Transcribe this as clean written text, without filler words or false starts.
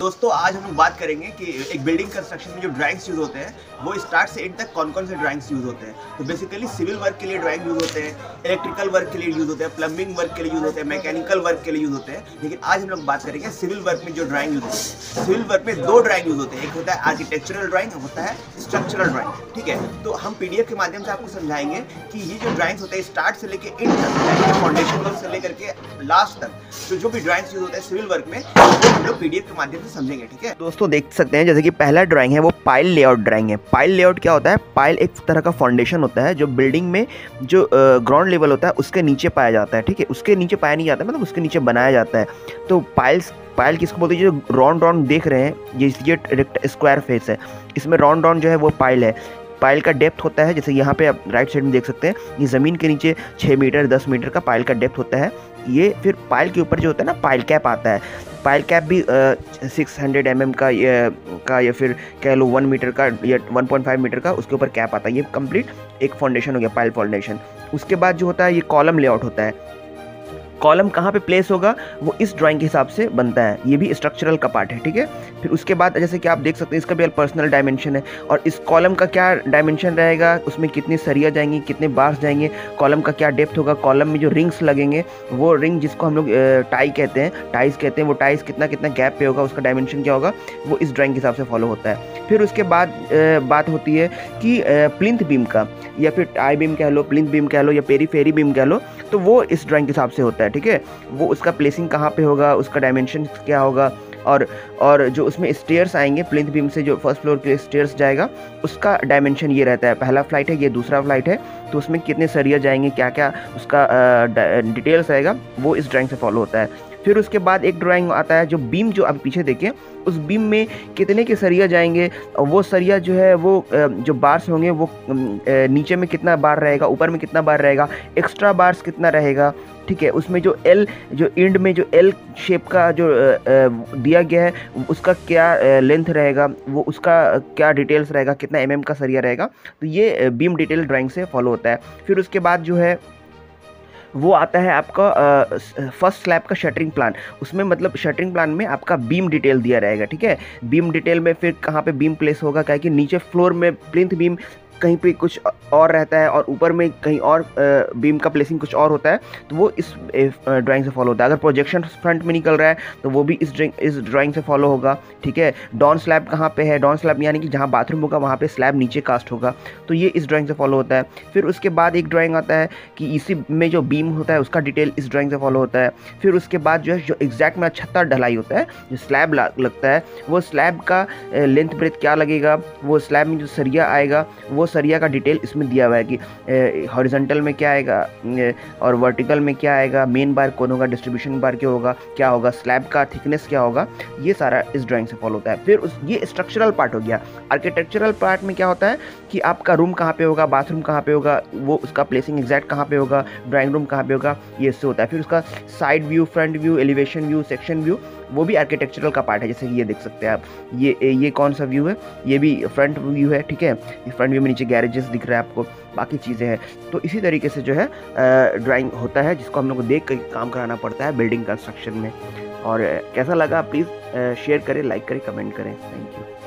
दोस्तों आज हम लोग बात करेंगे कि एक बिल्डिंग कंस्ट्रक्शन में जो ड्राइंग्स यूज होते हैं वो स्टार्ट से एंड तक कौन कौन से ड्राइंग्स यूज होते हैं। तो बेसिकली सिविल वर्क के लिए ड्राइंग यूज होते हैं, इलेक्ट्रिकल वर्क के लिए यूज होते हैं, प्लम्बिंग वर्क के लिए यूज होते हैं, मैकेनिकल वर्क के लिए यूज होते हैं। लेकिन आज हम लोग बात करेंगे सिविल वर्क में जो ड्राइंग यूज होते हैं। सिविल वर्क में दो ड्राइंग यूज होते हैं, एक होता है आर्किटेक्चरल ड्राइंग, होता है स्ट्रक्चरल ड्राइंग। ठीक है, तो हम पीडीएफ के माध्यम से आपको समझाएंगे कि ये जो ड्राइंग्स होते हैं स्टार्ट से लेकर एंड तक, फाउंडेशन वर्क से लेकर के लास्ट तक तो जो भी ड्राइंग्स यूज होते हैं सिविल वर्क में वो हम लोग पीडीएफ के माध्यम से समझेंगे। ठीक है दोस्तों, देख सकते हैं जैसे कि पहला ड्राइंग है वो पाइल लेआउट ड्राइंग है। पाइल लेआउट क्या होता है? पाइल एक तरह का फाउंडेशन होता है जो बिल्डिंग में जो ग्राउंड लेवल होता है उसके नीचे पाया जाता है। ठीक है, उसके नीचे पाया नहीं जाता, मतलब उसके नीचे बनाया जाता है। तो पाइल किसको बोलते हैं? जो राउंड राउंड देख रहे हैं, ये स्क्वायर फेस है, इसमें राउंड राउंड जो है वो पाइल है। पाइल का डेप्थ होता है, जैसे यहाँ पे आप राइट साइड में देख सकते हैं, ये ज़मीन के नीचे 6 मीटर 10 मीटर का पाइल का डेप्थ होता है। ये फिर पाइल के ऊपर जो होता है ना, पाइल कैप आता है। पाइल कैप भी 600 mm का या फिर कह लो 1 मीटर का या 1.5 मीटर का उसके ऊपर कैप आता है। ये कंप्लीट एक फाउंडेशन हो गया, पाइल फाउंडेशन। उसके बाद जो होता है ये कॉलम लेआउट होता है। कॉलम कहाँ पे प्लेस होगा वो इस ड्राइंग के हिसाब से बनता है, ये भी स्ट्रक्चरल का पार्ट है। ठीक है, फिर उसके बाद जैसे कि आप देख सकते हैं इसका भी पर्सनल डायमेंशन है, और इस कॉलम का क्या डायमेंशन रहेगा, उसमें कितनी सरिया जाएंगी, कितने बार्स जाएंगे, कॉलम का क्या डेप्थ होगा, कॉलम में जो रिंग्स लगेंगे, वो रिंग जिसको हम लोग टाई कहते हैं, टाइज कहते हैं, वो टाइज कितना कितना गैप पे होगा, उसका डायमेंशन क्या होगा, वो इस ड्राइंग के हिसाब से फॉलो होता है। फिर उसके बाद बात होती है कि प्लिंथ बीम का, या फिर टाई बीम कह लो, प्लिंथ बीम कह लो, या पेरीफेरी बीम कह लो, तो वो इस ड्राइंग के हिसाब से होता है। ठीक है, वो उसका प्लेसिंग कहाँ पे होगा, उसका डायमेंशन क्या होगा, और जो उसमें स्टेयर्स आएंगे प्लिंथ बीम से, जो फर्स्ट फ्लोर के स्टेयर्स जाएगा, उसका डायमेंशन ये रहता है। पहला फ्लाइट है, ये दूसरा फ्लाइट है, तो उसमें कितने सरिया जाएंगे, क्या क्या उसका डिटेल्स आएगा, वो इस ड्राइंग से फॉलो होता है। फिर उसके बाद एक ड्राइंग आता है जो बीम, जो आप पीछे देखें, उस बीम में कितने के सरिया जाएंगे, और वो सरिया जो है वो जो बार्स होंगे वो नीचे में कितना बार रहेगा, ऊपर में कितना बार रहेगा, एक्स्ट्रा बार्स कितना रहेगा। ठीक है, उसमें जो एंड में जो एल शेप का जो दिया गया है उसका क्या लेंथ रहेगा, वो उसका क्या डिटेल्स रहेगा, कितना mm का सरिया रहेगा, तो ये बीम डिटेल ड्राइंग से फॉलो होता है। फिर उसके बाद जो है वो आता है आपका फर्स्ट स्लैब का शटरिंग प्लान। उसमें मतलब शटरिंग प्लान में आपका बीम डिटेल दिया रहेगा। ठीक है, बीम डिटेल में फिर कहाँ पे बीम प्लेस होगा, क्या कि नीचे फ्लोर में प्लिंथ बीम कहीं पे कुछ और रहता है, और ऊपर में कहीं और बीम का प्लेसिंग कुछ और होता है, तो वो इस ड्राइंग से फॉलो होता है। अगर प्रोजेक्शन फ्रंट में निकल रहा है तो वो भी इस ड्राइंग से फॉलो होगा। ठीक है, डाउन स्लैब कहाँ पे है, डाउन स्लैब यानी कि जहाँ बाथरूम होगा वहाँ पे स्लैब नीचे कास्ट होगा, तो ये इस ड्राइंग से फॉलो होता है। फिर उसके बाद एक ड्राइंग आता है कि इसी में जो बीम होता है उसका डिटेल इस ड्राइंग से फॉलो होता है। फिर उसके बाद जो है जो एग्जैक्ट में छत्ता ढलाई होता है, जो स्लैब लगता है, वो स्लैब का लेंथ ब्रेथ क्या लगेगा, वो स्लैब में जो सरिया आएगा वो सरिया का डिटेल इसमें दिया हुआ है कि हॉरिजॉन्टल में क्या आएगा और वर्टिकल में क्या आएगा, मेन बार कौन होगा, डिस्ट्रीब्यूशन बार क्या होगा, स्लैब का थिकनेस क्या होगा, ये सारा इस ड्राइंग से फॉलो होता है। फिर ये स्ट्रक्चरल पार्ट हो गया। आर्किटेक्चरल पार्ट में क्या होता है कि आपका रूम कहाँ पे होगा, बाथरूम कहाँ पे होगा, वो उसका प्लेसिंग एग्जैक्ट कहाँ पे होगा, ड्राइंग रूम कहाँ पे होगा, ये इससे होता है। फिर उसका side view, front view, elevation view, section view, वो भी आर्किटेक्चरल का पार्ट है। जैसे कि ये देख सकते हैं आप, ये कौन सा व्यू है, ये भी फ्रंट व्यू है। ठीक है, फ्रंट व्यू में नीचे गैरेजेस दिख रहा है आपको, बाकी चीज़ें हैं। तो इसी तरीके से जो है ड्राइंग होता है, जिसको हम लोग को देख कर काम कराना पड़ता है बिल्डिंग कंस्ट्रक्शन में। और कैसा लगा प्लीज़ शेयर करें, लाइक करें, कमेंट करें। Thank you.